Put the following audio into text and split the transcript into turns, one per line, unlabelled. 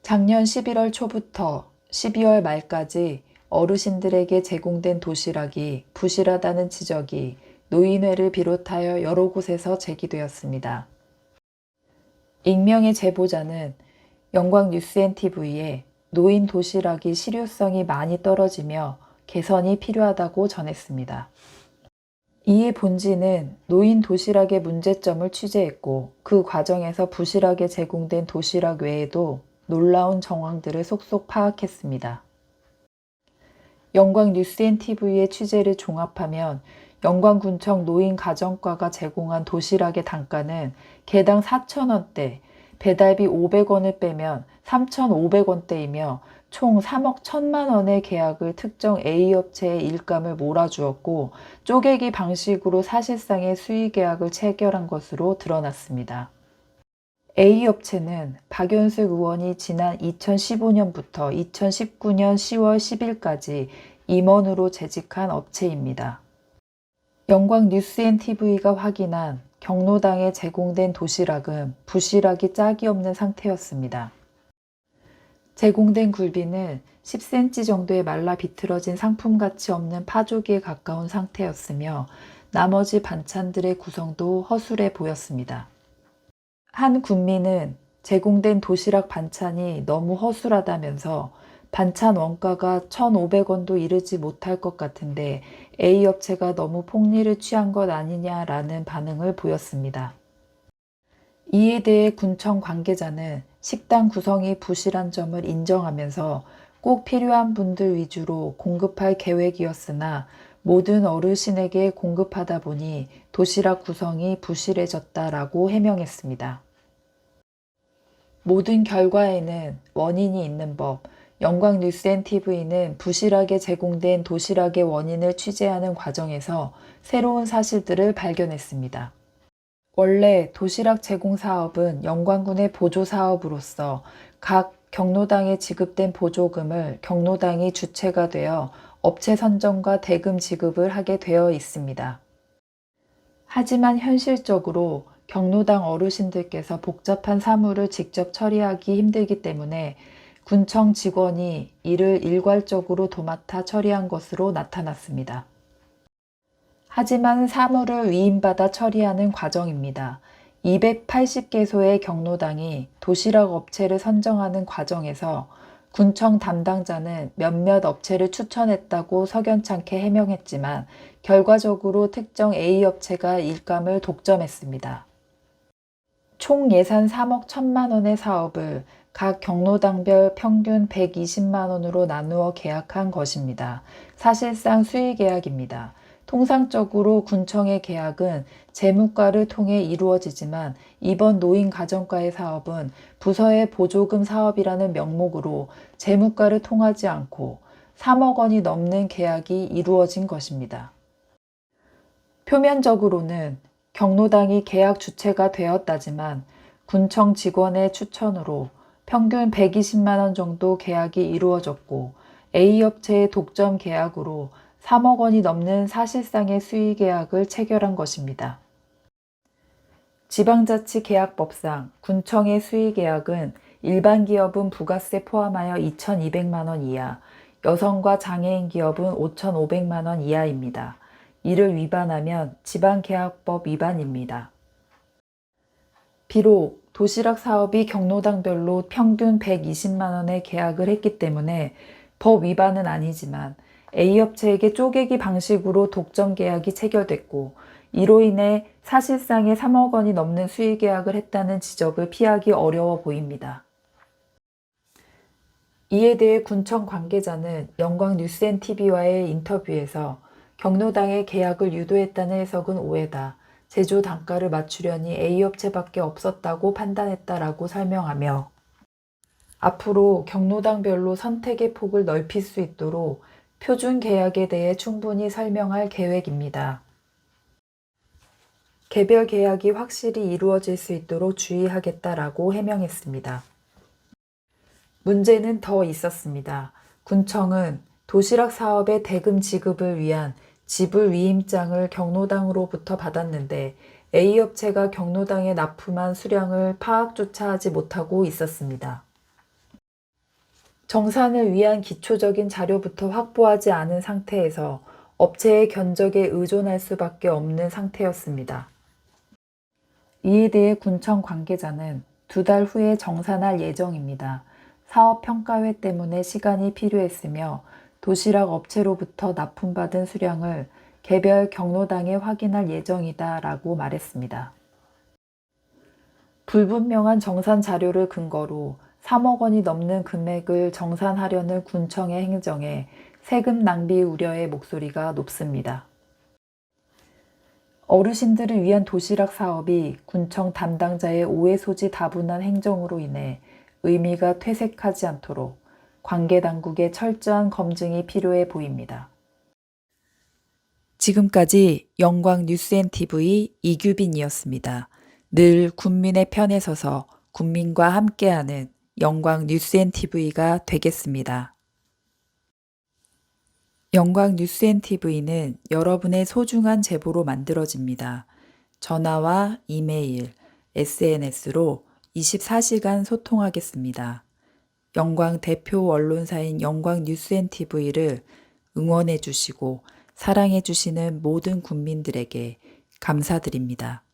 작년 11월 초부터 12월 말까지 어르신들에게 제공된 도시락이 부실하다는 지적이 노인회를 비롯하여 여러 곳에서 제기되었습니다. 익명의 제보자는 영광뉴스앤TV에 노인 도시락이 실효성이 많이 떨어지며 개선이 필요하다고 전했습니다. 이에 본지는 노인 도시락의 문제점을 취재했고 그 과정에서 부실하게 제공된 도시락 외에도 놀라운 정황들을 속속 파악했습니다. 영광뉴스앤TV의 취재를 종합하면 영광군청 노인가정과가 제공한 도시락의 단가는 개당 4,000원대, 배달비 500원을 빼면 3,500원대이며 총 3억 1천만 원의 계약을 특정 A업체에 일감을 몰아주었고 쪼개기 방식으로 사실상의 수의계약을 체결한 것으로 드러났습니다. A업체는 박연숙 의원이 지난 2015년부터 2019년 10월 10일까지 임원으로 재직한 업체입니다. 영광뉴스앤TV가 확인한 경로당에 제공된 도시락은 부실하기 짝이 없는 상태였습니다. 제공된 굴비는 10cm 정도의 말라 비틀어진 상품가치 없는 파조기에 가까운 상태였으며 나머지 반찬들의 구성도 허술해 보였습니다. 한 군민은 제공된 도시락 반찬이 너무 허술하다면서 반찬 원가가 1,500원도 이르지 못할 것 같은데 A업체가 너무 폭리를 취한 것 아니냐라는 반응을 보였습니다. 이에 대해 군청 관계자는 식당 구성이 부실한 점을 인정하면서 꼭 필요한 분들 위주로 공급할 계획이었으나 모든 어르신에게 공급하다 보니 도시락 구성이 부실해졌다라고 해명했습니다. 모든 결과에는 원인이 있는 법, 영광뉴스앤TV는 부실하게 제공된 도시락의 원인을 취재하는 과정에서 새로운 사실들을 발견했습니다. 원래 도시락 제공 사업은 영광군의 보조 사업으로서 각 경로당에 지급된 보조금을 경로당이 주체가 되어 업체 선정과 대금 지급을 하게 되어 있습니다. 하지만 현실적으로 경로당 어르신들께서 복잡한 사무를 직접 처리하기 힘들기 때문에 군청 직원이 이를 일괄적으로 도맡아 처리한 것으로 나타났습니다. 하지만 사무를 위임받아 처리하는 과정입니다. 280개소의 경로당이 도시락 업체를 선정하는 과정에서 군청 담당자는 몇몇 업체를 추천했다고 석연찮게 해명했지만 결과적으로 특정 A업체가 일감을 독점했습니다. 총 예산 3억 1천만 원의 사업을 각 경로당별 평균 120만 원으로 나누어 계약한 것입니다. 사실상 수의계약입니다. 통상적으로 군청의 계약은 재무과를 통해 이루어지지만 이번 노인가정과의 사업은 부서의 보조금 사업이라는 명목으로 재무과를 통하지 않고 3억 원이 넘는 계약이 이루어진 것입니다. 표면적으로는 경로당이 계약 주체가 되었다지만 군청 직원의 추천으로 평균 120만 원 정도 계약이 이루어졌고 A업체의 독점 계약으로 3억 원이 넘는 사실상의 수의계약을 체결한 것입니다. 지방자치계약법상 군청의 수의계약은 일반 기업은 부가세 포함하여 2,200만 원 이하, 여성과 장애인 기업은 5,500만 원 이하입니다. 이를 위반하면 지방계약법 위반입니다. 비록 도시락 사업이 경로당별로 평균 120만 원의 계약을 했기 때문에 법 위반은 아니지만 A업체에게 쪼개기 방식으로 독점 계약이 체결됐고 이로 인해 사실상의 3억 원이 넘는 수의계약을 했다는 지적을 피하기 어려워 보입니다. 이에 대해 군청 관계자는 영광뉴스앤TV와의 인터뷰에서 경로당의 계약을 유도했다는 해석은 오해다. 제조 단가를 맞추려니 A업체밖에 없었다고 판단했다라고 설명하며 앞으로 경로당별로 선택의 폭을 넓힐 수 있도록 표준 계약에 대해 충분히 설명할 계획입니다. 개별 계약이 확실히 이루어질 수 있도록 주의하겠다라고 해명했습니다. 문제는 더 있었습니다. 군청은 도시락 사업의 대금 지급을 위한 지불 위임장을 경로당으로부터 받았는데 A업체가 경로당에 납품한 수량을 파악조차 하지 못하고 있었습니다. 정산을 위한 기초적인 자료부터 확보하지 않은 상태에서 업체의 견적에 의존할 수밖에 없는 상태였습니다. 이에 대해 군청 관계자는 2달 후에 정산할 예정입니다. 사업 평가회 때문에 시간이 필요했으며 도시락 업체로부터 납품받은 수량을 개별 경로당에 확인할 예정이다 라고 말했습니다. 불분명한 정산 자료를 근거로 3억 원이 넘는 금액을 정산하려는 군청의 행정에 세금 낭비 우려의 목소리가 높습니다. 어르신들을 위한 도시락 사업이 군청 담당자의 오해 소지 다분한 행정으로 인해 의미가 퇴색하지 않도록 관계 당국의 철저한 검증이 필요해 보입니다. 지금까지 영광뉴스NTV 이규빈이었습니다. 늘 국민의 편에 서서 국민과 함께하는 영광뉴스NTV가 되겠습니다. 영광뉴스NTV는 여러분의 소중한 제보로 만들어집니다. 전화와 이메일, SNS로 24시간 소통하겠습니다. 영광 대표 언론사인 영광뉴스NTV를 응원해 주시고 사랑해 주시는 모든 국민들에게 감사드립니다.